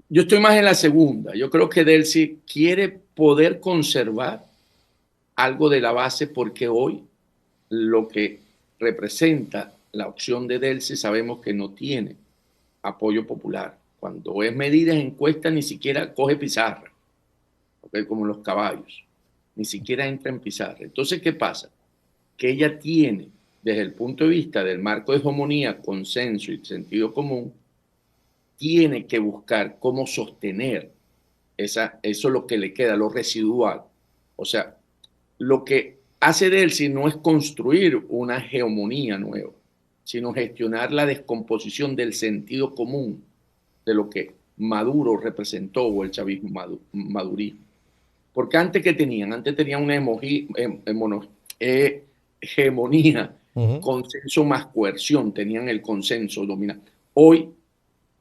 Yo estoy más en la segunda. Yo creo que Delcy quiere poder conservar algo de la base porque hoy lo que representa la opción de Delcy sabemos que no tiene apoyo popular. Cuando es medidas, encuestas, ni siquiera coge pizarra, ¿okay? Como los caballos, ni siquiera entra en pizarra. Entonces, ¿qué pasa? Que ella tiene, desde el punto de vista del marco de hegemonía, consenso y sentido común, tiene que buscar cómo sostener eso es lo que le queda, lo residual. O sea, lo que hace Delcy no es construir una hegemonía nueva, sino gestionar la descomposición del sentido común de lo que Maduro representó o el chavismo madurismo. Porque antes que tenían, antes tenían una hegemonía, Ujú. consenso más coerción, tenían el consenso dominante. Hoy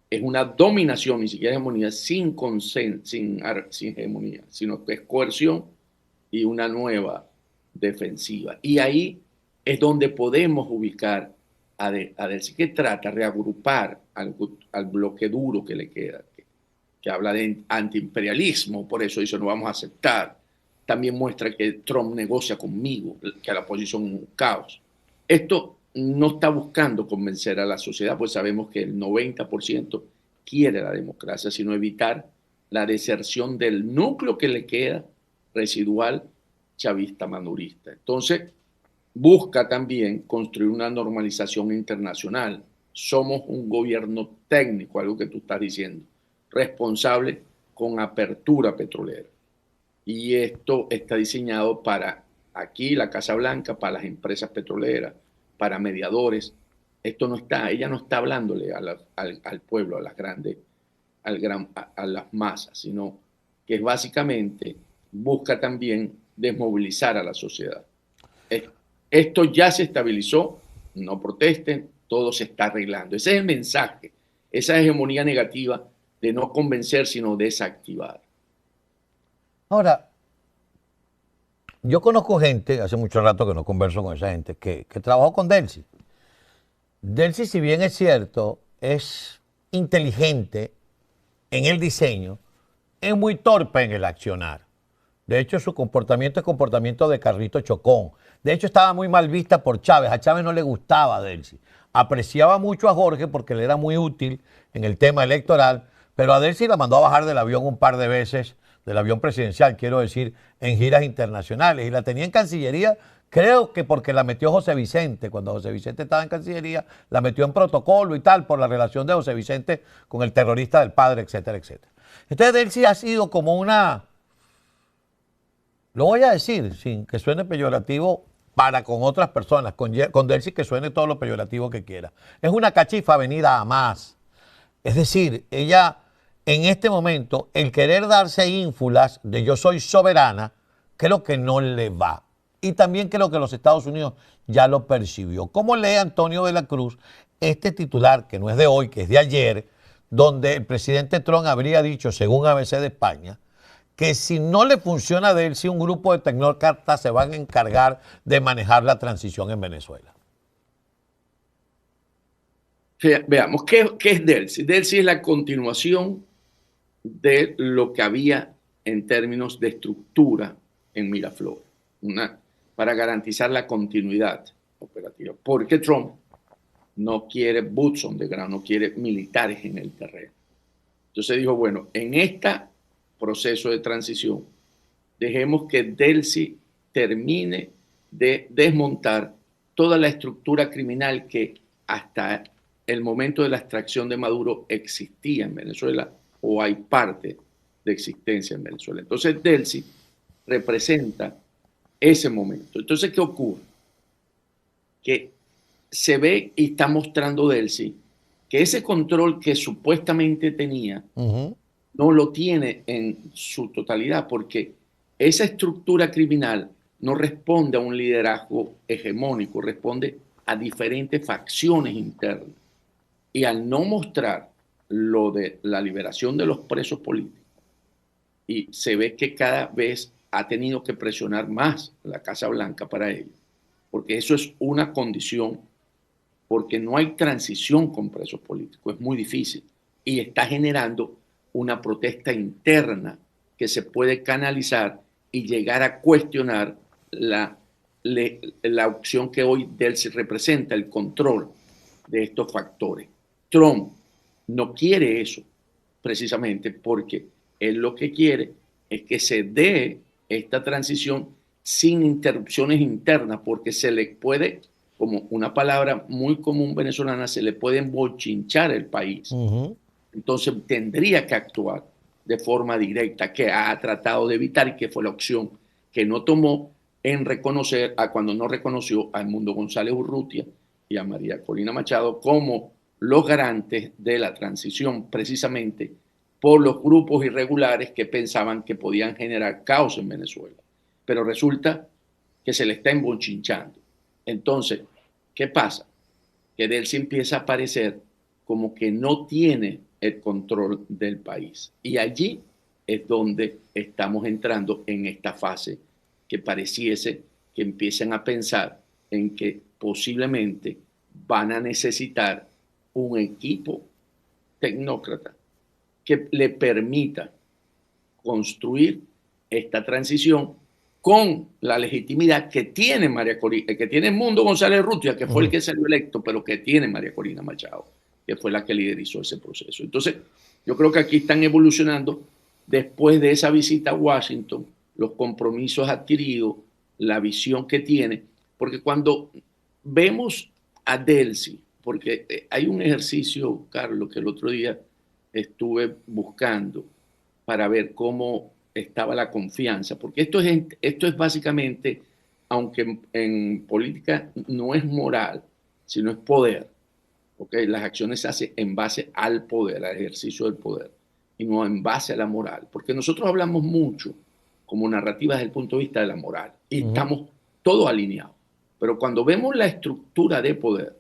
es una dominación, ni siquiera hegemonía, sin consenso, sin hegemonía, sino que es coerción y una nueva defensiva. Y ahí es donde podemos ubicar a decir que trata de reagrupar al bloque duro que le queda, que habla de antiimperialismo, por eso dice no vamos a aceptar. También muestra que Trump negocia conmigo, que la oposición es un caos. Esto no está buscando convencer a la sociedad, pues sabemos que el 90% quiere la democracia, sino evitar la deserción del núcleo que le queda residual chavista madurista. Entonces, busca también construir una normalización internacional. Somos un gobierno técnico, algo que tú estás diciendo, responsable con apertura petrolera. Y esto está diseñado para aquí, la Casa Blanca, para las empresas petroleras, para mediadores. Esto no está, ella no está hablándole al pueblo, a las grandes, a las masas, sino que básicamente busca también desmovilizar a la sociedad. Esto ya se estabilizó, no protesten, todo se está arreglando. Ese es el mensaje, esa hegemonía negativa de no convencer, sino desactivar. Ahora, yo conozco gente, hace mucho rato que no converso con esa gente, que trabajó con Delcy. Delcy, si bien es cierto, es inteligente en el diseño, es muy torpe en el accionar. De hecho, su comportamiento es comportamiento de carrito chocón. De hecho, estaba muy mal vista por Chávez. A Chávez no le gustaba Delcy. Apreciaba mucho a Jorge porque le era muy útil en el tema electoral, pero a Delcy la mandó a bajar del avión un par de veces, del avión presidencial, quiero decir, en giras internacionales. Y la tenía en Cancillería, creo que porque la metió José Vicente. Cuando José Vicente estaba en Cancillería, la metió en protocolo y tal, por la relación de José Vicente con el terrorista del padre, etcétera, etcétera. Entonces, Delcy ha sido como una, lo voy a decir sin que suene peyorativo para con otras personas, con Delcy que suene todo lo peyorativo que quiera. Es una cachifa venida a más. Es decir, ella en este momento, el querer darse ínfulas de yo soy soberana, creo que no le va. Y también creo que los Estados Unidos ya lo percibió. ¿Cómo lee Antonio de la Cruz este titular, que no es de hoy, que es de ayer, donde el presidente Trump habría dicho, según ABC de España, que si no le funciona de él, si un grupo de tecnócratas se van a encargar de manejar la transición en Venezuela? Veamos, ¿qué es Delcy? Delcy es la continuación de lo que había en términos de estructura en Miraflores, para garantizar la continuidad operativa. Porque Trump no quiere boots on the ground, no quiere militares en el terreno. Entonces dijo, bueno, en este proceso de transición, dejemos que Delcy termine de desmontar toda la estructura criminal que hasta el momento de la extracción de Maduro existía en Venezuela o hay parte de existencia en Venezuela. Entonces Delcy representa ese momento. Entonces, ¿qué ocurre? Que se ve y está mostrando Delcy que ese control que supuestamente tenía Ujú. no lo tiene en su totalidad, porque esa estructura criminal no responde a un liderazgo hegemónico, responde a diferentes facciones internas. Y al no mostrar lo de la liberación de los presos políticos, y se ve que cada vez ha tenido que presionar más la Casa Blanca para ello, porque eso es una condición, porque no hay transición con presos políticos, es muy difícil, y está generando una protesta interna que se puede canalizar y llegar a cuestionar la opción que hoy Delcy representa, el control de estos factores. Trump no quiere eso, precisamente porque él lo que quiere es que se dé esta transición sin interrupciones internas, porque se le puede, como una palabra muy común venezolana, se le puede embochinchar el país. Entonces tendría que actuar de forma directa, que ha tratado de evitar y que fue la opción que no tomó en reconocer a cuando no reconoció a Edmundo González Urrutia y a María Corina Machado como los garantes de la transición, precisamente por los grupos irregulares que pensaban que podían generar caos en Venezuela. Pero resulta que se le está embochinchando. Entonces, ¿qué pasa? Que Delcy empieza a aparecer como que no tiene el control del país. Y allí es donde estamos entrando en esta fase que pareciese que empiezan a pensar en que posiblemente van a necesitar un equipo tecnócrata que le permita construir esta transición con la legitimidad que tiene María Corina, que tiene Edmundo González Urrutia, que fue el que salió electo, pero que tiene María Corina Machado, que fue la que liderizó ese proceso. Entonces, yo creo que aquí están evolucionando, después de esa visita a Washington, los compromisos adquiridos, la visión que tiene, porque cuando vemos a Delcy, porque hay un ejercicio, Carlos, que el otro día estuve buscando para ver cómo estaba la confianza, porque esto es básicamente, aunque en política no es moral, sino es poder. ¿Okay? Las acciones se hacen en base al poder, al ejercicio del poder, y no en base a la moral, porque nosotros hablamos mucho como narrativa desde el punto de vista de la moral, y estamos todos alineados. Pero cuando vemos la estructura de poder,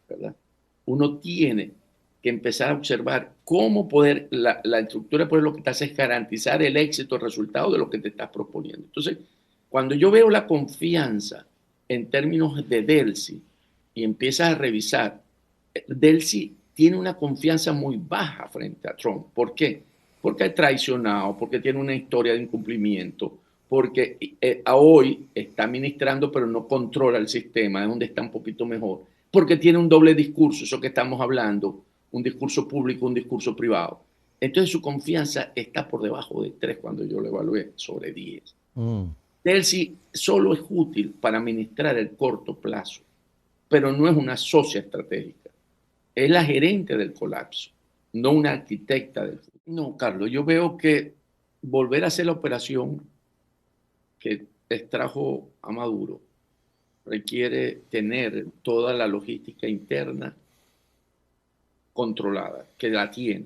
¿verdad? Uno tiene que empezar a observar cómo poder, la estructura de poder lo que te hace es garantizar el éxito, el resultado de lo que te estás proponiendo. Entonces, cuando yo veo la confianza en términos de Delcy y empiezas a revisar, Delcy tiene una confianza muy baja frente a Trump. ¿Por qué? Porque es traicionado, porque tiene una historia de incumplimiento, porque a hoy está administrando pero no controla el sistema, es donde está un poquito mejor, porque tiene un doble discurso, eso que estamos hablando, un discurso público, un discurso privado. Entonces su confianza está por debajo de 3 cuando yo lo evalué, sobre 10. Delcy solo es útil para administrar el corto plazo, pero no es una socia estratégica. Es la gerente del colapso, no una arquitecta del futuro. No, Carlos, yo veo que volver a hacer la operación que extrajo a Maduro requiere tener toda la logística interna controlada, que la tiene.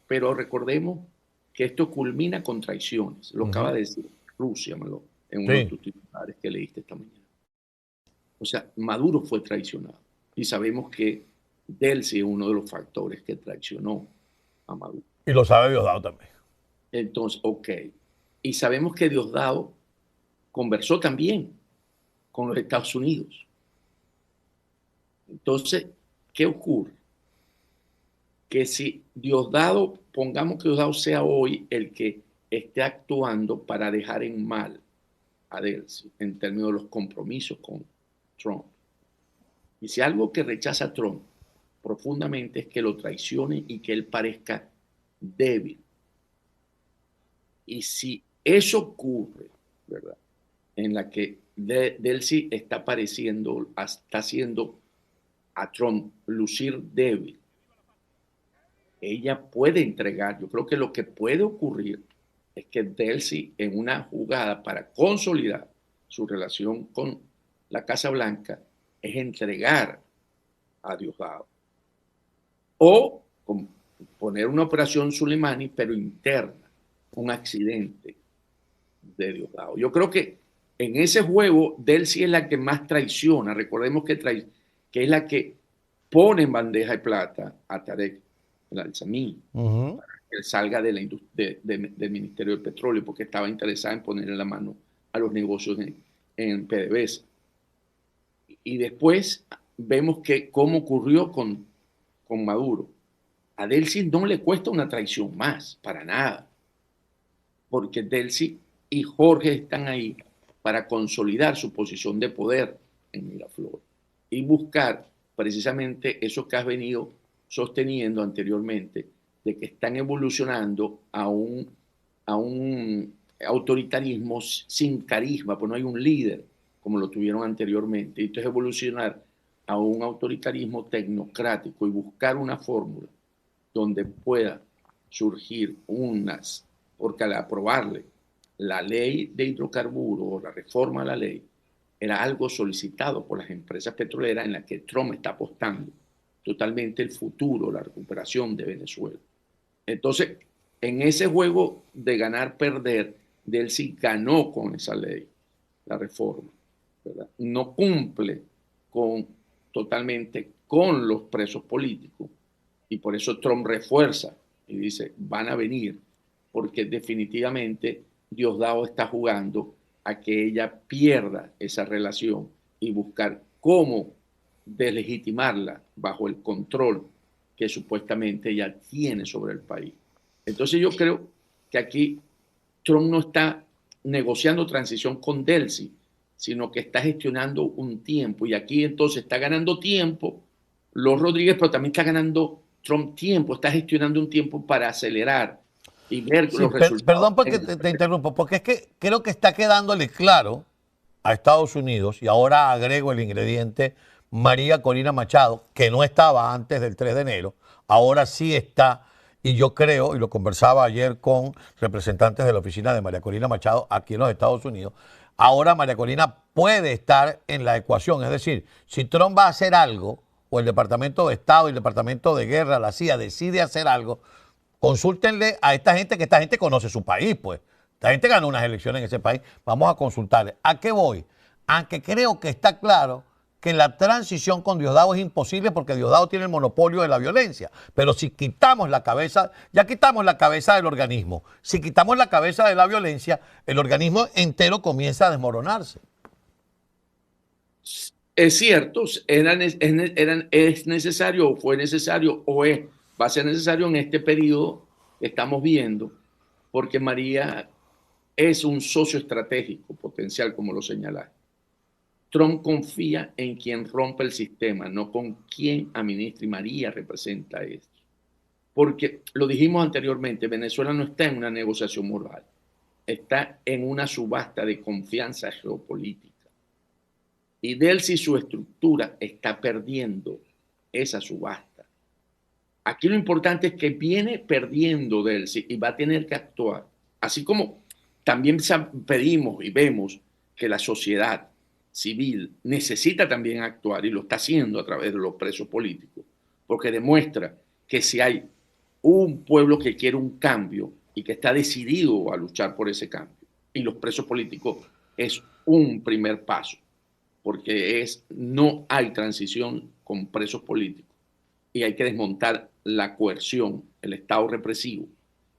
Pero recordemos que esto culmina con traiciones. Lo acaba de decir Rusia, en uno de tus titulares que leíste esta mañana. O sea, Maduro fue traicionado. Y sabemos que Delcy es uno de los factores que traicionó a Maduro. Y lo sabe Diosdado también. Entonces, ok. Y sabemos que Diosdado conversó también con los Estados Unidos. Entonces, ¿qué ocurre? Que si Diosdado, pongamos que Diosdado sea hoy el que esté actuando para dejar en mal a Delcy en términos de los compromisos con Trump. Y si algo que rechaza Trump profundamente es que lo traicione y que él parezca débil. Y si eso ocurre, ¿verdad? En la que Delcy está haciendo a Trump lucir débil, ella puede entregar. Yo creo que lo que puede ocurrir es que Delcy, en una jugada para consolidar su relación con la Casa Blanca, es entregar a Diosdado. O poner una operación Soleimani, pero interna, un accidente de Diosdado. Yo creo que en ese juego, Delcy es la que más traiciona. Recordemos que es la que pone en bandeja de plata a Tarek el-Alzami para que salga del Ministerio del Petróleo, porque estaba interesada en ponerle la mano a los negocios en PDVSA. Y después vemos que cómo ocurrió con Maduro. A Delcy no le cuesta una traición más, para nada, porque Delcy y Jorge están ahí para consolidar su posición de poder en Miraflores y buscar precisamente eso que has venido sosteniendo anteriormente, de que están evolucionando a un autoritarismo sin carisma, pues no hay un líder como lo tuvieron anteriormente. Y entonces evolucionar a un autoritarismo tecnocrático y buscar una fórmula donde pueda surgir unas, porque al aprobarle la ley de hidrocarburos o la reforma a la ley, era algo solicitado por las empresas petroleras en la que Trump está apostando totalmente el futuro, la recuperación de Venezuela. Entonces, en ese juego de ganar-perder, Delcy ganó con esa ley, la reforma, ¿verdad? No cumple totalmente con los presos políticos y por eso Trump refuerza y dice, van a venir, porque definitivamente Diosdado está jugando a que ella pierda esa relación y buscar cómo deslegitimarla bajo el control que supuestamente ella tiene sobre el país. Entonces yo creo que aquí Trump no está negociando transición con Delcy, sino que está gestionando un tiempo. Y aquí entonces está ganando tiempo los Rodríguez, pero también está ganando Trump tiempo, está gestionando un tiempo para acelerar y ver Sí, los resultados. perdón porque te interrumpo, porque es que creo que está quedándole claro a Estados Unidos, y ahora agrego el ingrediente María Corina Machado, que no estaba antes del 3 de enero, ahora sí está, y yo creo, y lo conversaba ayer con representantes de la oficina de María Corina Machado aquí en los Estados Unidos, ahora María Corina puede estar en la ecuación, es decir, si Trump va a hacer algo, o el Departamento de Estado y el Departamento de Guerra, la CIA, decide hacer algo, consúltenle a esta gente, que esta gente conoce su país, pues. Esta gente ganó unas elecciones en ese país. Vamos a consultarle. ¿A qué voy? Aunque creo que está claro que la transición con Diosdado es imposible porque Diosdado tiene el monopolio de la violencia. Pero si quitamos la cabeza, ya quitamos la cabeza del organismo. Si quitamos la cabeza de la violencia, el organismo entero comienza a desmoronarse. Es cierto, es necesario, o fue necesario, va a ser necesario en este periodo que estamos viendo, porque María es un socio estratégico potencial, como lo señalaste. Trump confía en quien rompe el sistema, no con quien administra, y María representa esto. Porque lo dijimos anteriormente, Venezuela no está en una negociación moral, está en una subasta de confianza geopolítica. Y Delcy, su estructura, está perdiendo esa subasta. Aquí lo importante es que viene perdiendo Delcy y va a tener que actuar. Así como también pedimos y vemos que la sociedad civil necesita también actuar y lo está haciendo a través de los presos políticos, porque demuestra que si hay un pueblo que quiere un cambio y que está decidido a luchar por ese cambio, y los presos políticos es un primer paso, porque no hay transición con presos políticos y hay que desmontar la coerción, el Estado represivo.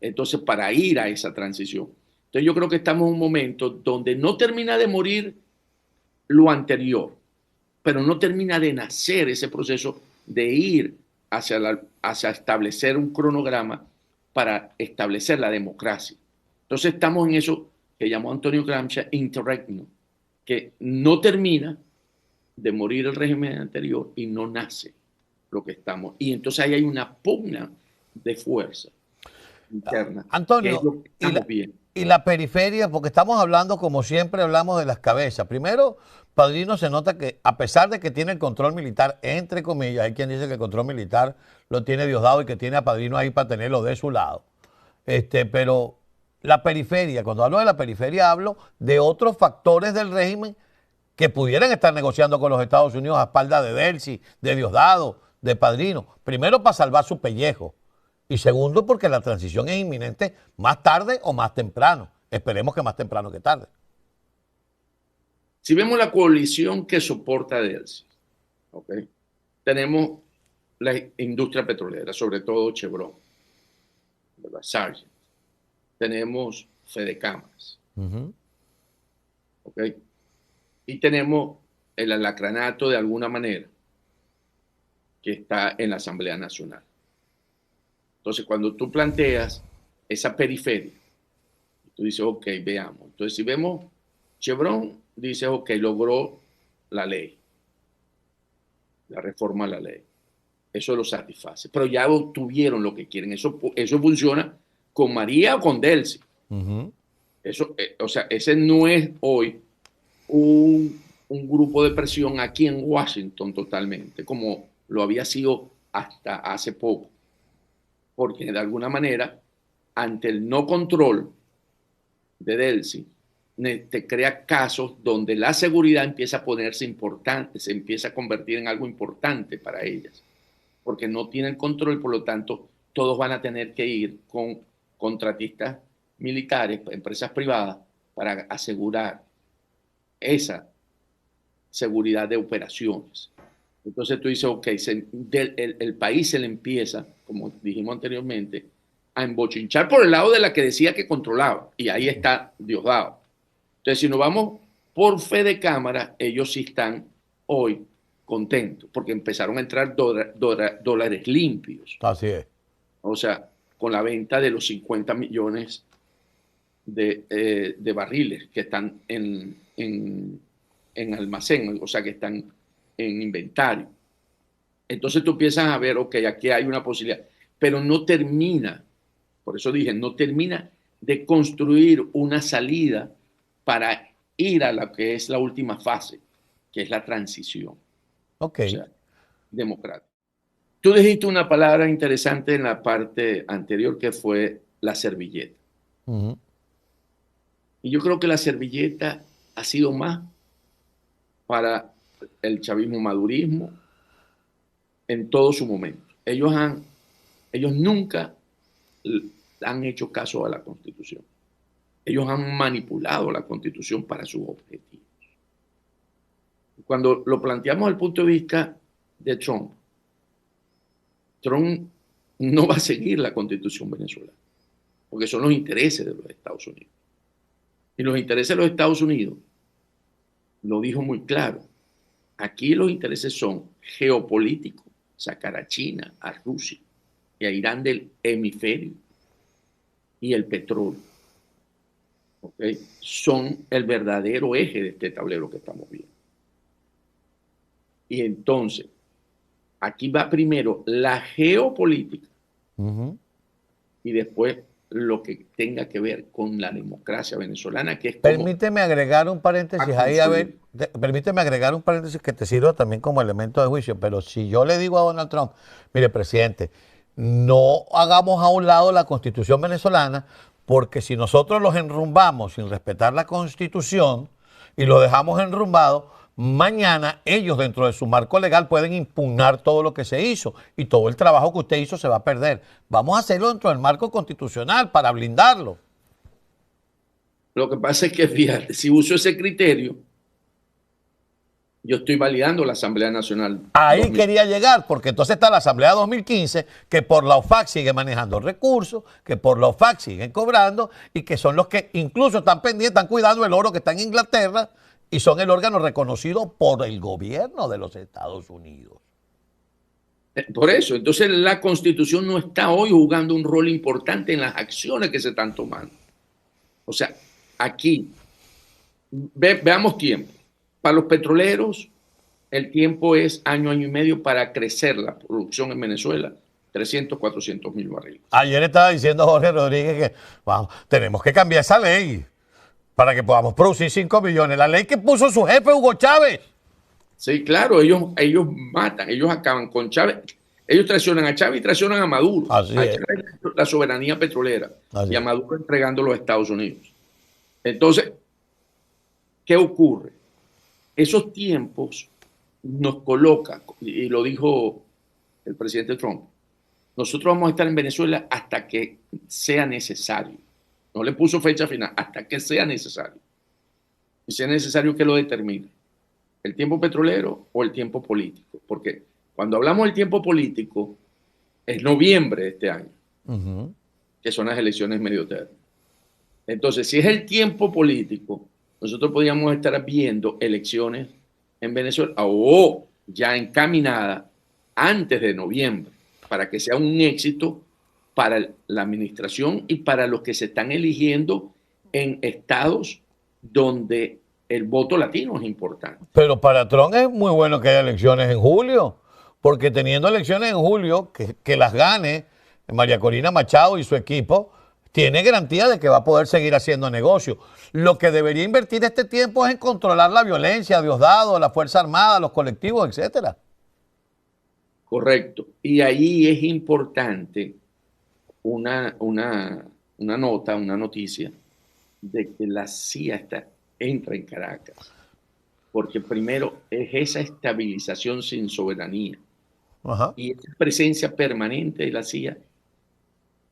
Entonces, para ir a esa transición. Entonces, yo creo que estamos en un momento donde no termina de morir lo anterior, pero no termina de nacer ese proceso de ir hacia establecer un cronograma para establecer la democracia. Entonces, estamos en eso que llamó Antonio Gramsci interregno, que no termina de morir el régimen anterior y no nace lo que estamos. Y entonces ahí hay una pugna de fuerza interna, que es Antonio, lo que estamos viendo. y la periferia, porque estamos hablando, como siempre, hablamos de las cabezas. Primero, Padrino se nota que, a pesar de que tiene el control militar, entre comillas, hay quien dice que el control militar lo tiene Diosdado y que tiene a Padrino ahí para tenerlo de su lado. Pero la periferia, cuando hablo de la periferia, hablo de otros factores del régimen que pudieran estar negociando con los Estados Unidos a espaldas de Delcy, de Diosdado, de Padrino. Primero, para salvar su pellejo. Y segundo, porque la transición es inminente más tarde o más temprano. Esperemos que más temprano que tarde. Si vemos la coalición que soporta Delcy, ¿okay? Tenemos la industria petrolera, sobre todo Chevron, ¿verdad? Sargent. Tenemos Fedecamas, ¿okay? Y tenemos el alacranato de alguna manera que está en la Asamblea Nacional. Entonces, cuando tú planteas esa periferia, tú dices, ok, veamos. Entonces, si vemos Chevron, dices, ok, logró la ley, la reforma a la ley. Eso lo satisface. Pero ya obtuvieron lo que quieren. Eso funciona con María o con Delcy. Eso, o sea, ese no es hoy un grupo de presión aquí en Washington totalmente, como lo había sido hasta hace poco. Porque de alguna manera, ante el no control de Delcy, te crea casos donde la seguridad empieza a ponerse importante, se empieza a convertir en algo importante para ellas, porque no tienen control, por lo tanto, todos van a tener que ir con contratistas militares, empresas privadas, para asegurar esa seguridad de operaciones. Entonces tú dices, ok, el país se le empieza, como dijimos anteriormente, a embochinchar por el lado de la que decía que controlaba. Y ahí está Diosdado. Entonces, si nos vamos por fe de cámara, ellos sí están hoy contentos, porque empezaron a entrar dólares limpios. Así es. O sea, con la venta de los 50 millones de barriles que están en almacén, o sea, que están en inventario. Entonces tú empiezas a ver, ok, aquí hay una posibilidad, pero no termina, por eso dije, no termina de construir una salida para ir a la que es la última fase, que es la transición. Ok. O sea, democrática. Tú dijiste una palabra interesante en la parte anterior que fue la servilleta. Y yo creo que la servilleta ha sido más para el chavismo madurismo en todo su momento. Ellos nunca han hecho caso a la Constitución. Ellos han manipulado la Constitución para sus objetivos. Cuando lo planteamos desde el punto de vista de Trump, Trump no va a seguir la Constitución venezolana, porque son los intereses de los Estados Unidos. Y los intereses de los Estados Unidos, lo dijo muy claro, aquí los intereses son geopolíticos, sacar a China, a Rusia y a Irán del hemisferio y el petróleo. ¿Okay? Son el verdadero eje de este tablero que estamos viendo. Y entonces, aquí va primero la geopolítica y después lo que tenga que ver con la democracia venezolana, que es como... Permíteme agregar un paréntesis ahí, a ver, permíteme agregar un paréntesis que te sirva también como elemento de juicio, pero si yo le digo a Donald Trump, mire, presidente, no hagamos a un lado la Constitución venezolana, porque si nosotros los enrumbamos sin respetar la Constitución y lo dejamos enrumbado, mañana ellos dentro de su marco legal pueden impugnar todo lo que se hizo y todo el trabajo que usted hizo se va a perder. Vamos a hacerlo dentro del marco constitucional para blindarlo. Lo que pasa es que, fíjate, si uso ese criterio, yo estoy validando la Asamblea Nacional. Ahí quería llegar, porque entonces está la Asamblea 2015, que por la OFAC sigue manejando recursos, que por la OFAC siguen cobrando y que son los que incluso están pendientes, están cuidando el oro que está en Inglaterra y son el órgano reconocido por el gobierno de los Estados Unidos. Por eso, entonces la Constitución no está hoy jugando un rol importante en las acciones que se están tomando. O sea, aquí, veamos tiempo. Para los petroleros, el tiempo es año y medio para crecer la producción en Venezuela, 300, 400 mil barriles. Ayer estaba diciendo Jorge Rodríguez que wow, tenemos que cambiar esa ley para que podamos producir 5 millones. La ley que puso su jefe Hugo Chávez. Sí, claro, ellos matan, ellos acaban con Chávez. Ellos traicionan a Chávez y traicionan a Maduro. Así es. La soberanía petrolera. Así y a Maduro entregando a los Estados Unidos. Entonces, ¿qué ocurre? Esos tiempos nos colocan, y lo dijo el presidente Trump, nosotros vamos a estar en Venezuela hasta que sea necesario. No le puso fecha final, hasta que sea necesario. Y sea necesario que lo determine. ¿El tiempo petrolero o el tiempo político? Porque cuando hablamos del tiempo político, es noviembre de este año, que son las elecciones medio término. Entonces, si es el tiempo político, nosotros podríamos estar viendo elecciones en Venezuela o ya encaminada antes de noviembre, para que sea un éxito para la administración y para los que se están eligiendo en estados donde el voto latino es importante. Pero para Trump es muy bueno que haya elecciones en julio, porque teniendo elecciones en julio, que las gane María Corina Machado y su equipo, tiene garantía de que va a poder seguir haciendo negocio. Lo que debería invertir este tiempo es en controlar la violencia, Diosdado, la Fuerza Armada, los colectivos, etcétera. Correcto. Y ahí es importante una nota, una noticia de que la CIA entra en Caracas. Porque primero es esa estabilización sin soberanía. Ajá. Y esa presencia permanente de la CIA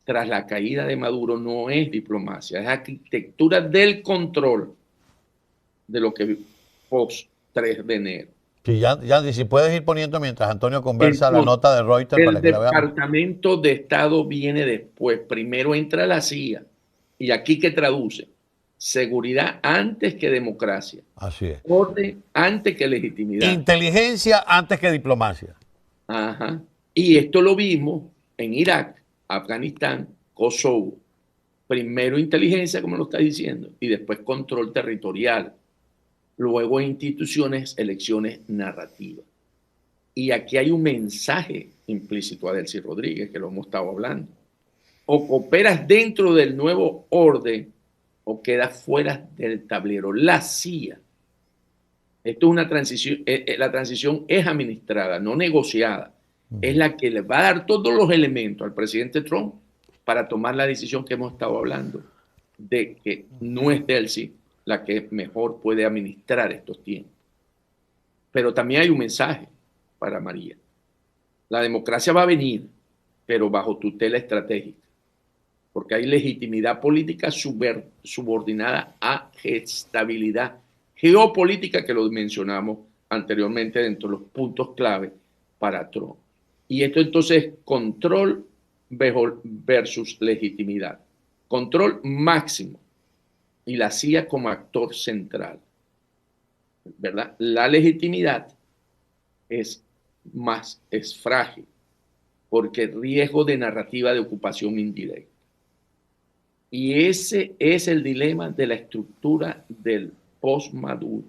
tras la caída de Maduro no es diplomacia, es arquitectura del control de lo que post 3 de enero. Sí, ya, si puedes ir poniendo mientras Antonio conversa la nota de Reuters para que la veamos. El Departamento de Estado viene después. Primero entra la CIA. Y aquí que traduce: seguridad antes que democracia. Así es. Orden antes que legitimidad. Inteligencia antes que diplomacia. Ajá. Y esto lo vimos en Irak, Afganistán, Kosovo. Primero inteligencia, como lo está diciendo, y después control territorial. Luego instituciones, elecciones, narrativas. Y aquí hay un mensaje implícito a Delcy Rodríguez, que lo hemos estado hablando. O cooperas dentro del nuevo orden o quedas fuera del tablero. La CIA. Esto es una transición, la transición es administrada, no negociada. Es la que le va a dar todos los elementos al presidente Trump para tomar la decisión que hemos estado hablando, de que no es Delcy la que mejor puede administrar estos tiempos. Pero también hay un mensaje para María. La democracia va a venir, pero bajo tutela estratégica, porque hay legitimidad política subordinada a estabilidad geopolítica, que lo mencionamos anteriormente dentro de los puntos clave para Trump. Y esto entonces es control versus legitimidad. Control máximo. Y la CIA como actor central, ¿verdad? La legitimidad es frágil, porque riesgo de narrativa de ocupación indirecta. Y ese es el dilema de la estructura del post-Maduro.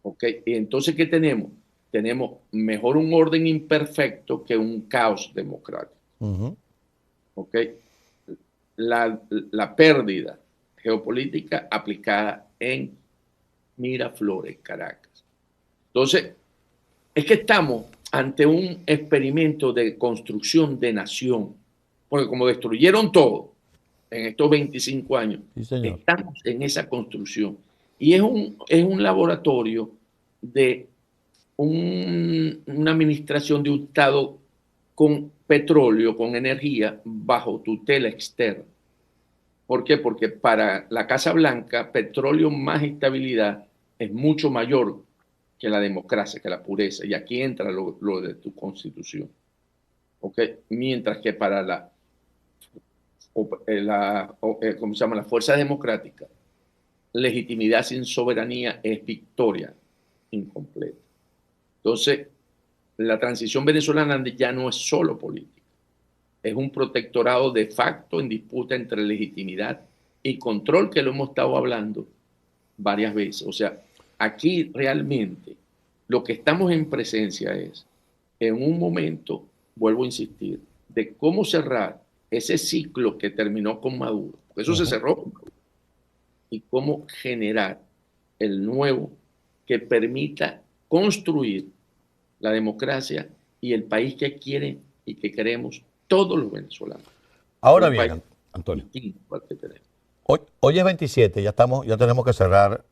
¿Ok? Y entonces, ¿qué tenemos? Tenemos mejor un orden imperfecto que un caos democrático. ¿Ok? La pérdida geopolítica aplicada en Miraflores, Caracas. Entonces, es que estamos ante un experimento de construcción de nación, porque como destruyeron todo en estos 25 años, sí, estamos en esa construcción. Y es un laboratorio de una administración de un Estado con petróleo, con energía, bajo tutela externa. ¿Por qué? Porque para la Casa Blanca, petróleo más estabilidad es mucho mayor que la democracia, que la pureza. Y aquí entra lo de tu constitución. ¿Okay? Mientras que para ¿cómo se llama? La fuerza democrática, legitimidad sin soberanía es victoria incompleta. Entonces, la transición venezolana ya no es solo política. Es un protectorado de facto en disputa entre legitimidad y control, que lo hemos estado hablando varias veces. O sea, aquí realmente lo que estamos en presencia es, en un momento, vuelvo a insistir, de cómo cerrar ese ciclo que terminó con Maduro, porque eso se cerró con Maduro, y cómo generar el nuevo que permita construir la democracia y el país que quieren y que queremos todos los venezolanos. Ahora bien, Antonio, hoy es 27, ya tenemos que cerrar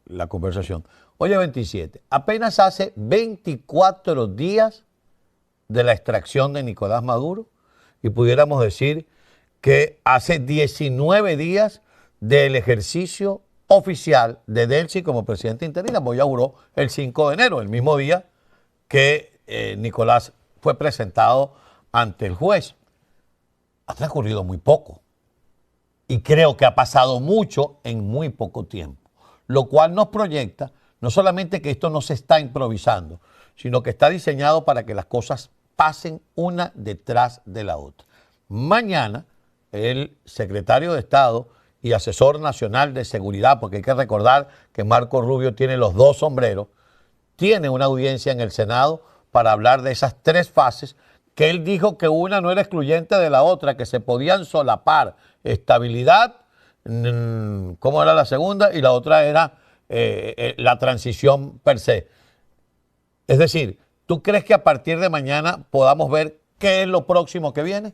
la conversación. Hoy es 27, apenas hace 24 días de la extracción de Nicolás Maduro, y pudiéramos decir que hace 19 días del ejercicio oficial de Delcy como presidente interino. Pues inauguró el 5 de enero, el mismo día que Nicolás fue presentado ante el juez. Ha transcurrido muy poco y creo que ha pasado mucho en muy poco tiempo, lo cual nos proyecta no solamente que esto no se está improvisando, sino que está diseñado para que las cosas pasen una detrás de la otra. Mañana, el secretario de Estado y asesor nacional de seguridad, porque hay que recordar que Marco Rubio tiene los dos sombreros, tiene una audiencia en el Senado para hablar de esas tres fases, que él dijo que una no era excluyente de la otra, que se podían solapar. Estabilidad, ¿cómo era la segunda? Y la otra era la transición per se. Es decir, ¿tú crees que a partir de mañana podamos ver qué es lo próximo que viene?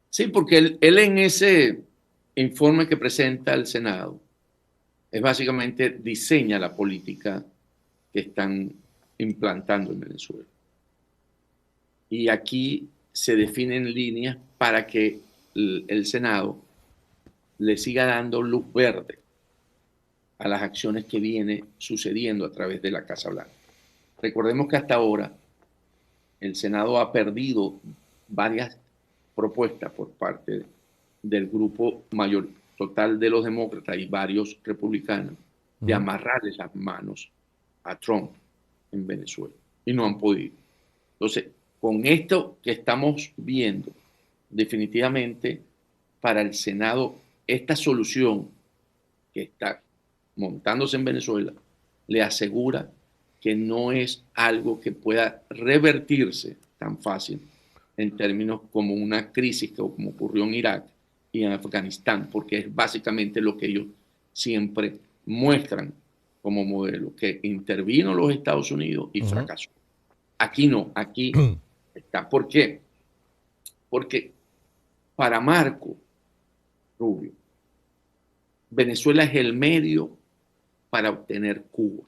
Sí, porque él en ese informe que presenta al Senado, es básicamente diseña la política que están implantando en Venezuela. Y aquí se definen líneas para que el Senado le siga dando luz verde a las acciones que viene sucediendo a través de la Casa Blanca. Recordemos que hasta ahora el Senado ha perdido varias propuestas por parte del grupo mayor total de los demócratas y varios republicanos de amarrarles las manos a Trump en Venezuela y no han podido. Entonces, con esto que estamos viendo, definitivamente para el Senado, esta solución que está montándose en Venezuela le asegura que no es algo que pueda revertirse tan fácil en términos como una crisis como ocurrió en Irak y en Afganistán, porque es básicamente lo que ellos siempre muestran como modelo, que intervino los Estados Unidos y fracasó. Aquí no, aquí está. ¿Por qué? Porque para Marco Rubio, Venezuela es el medio para obtener Cuba.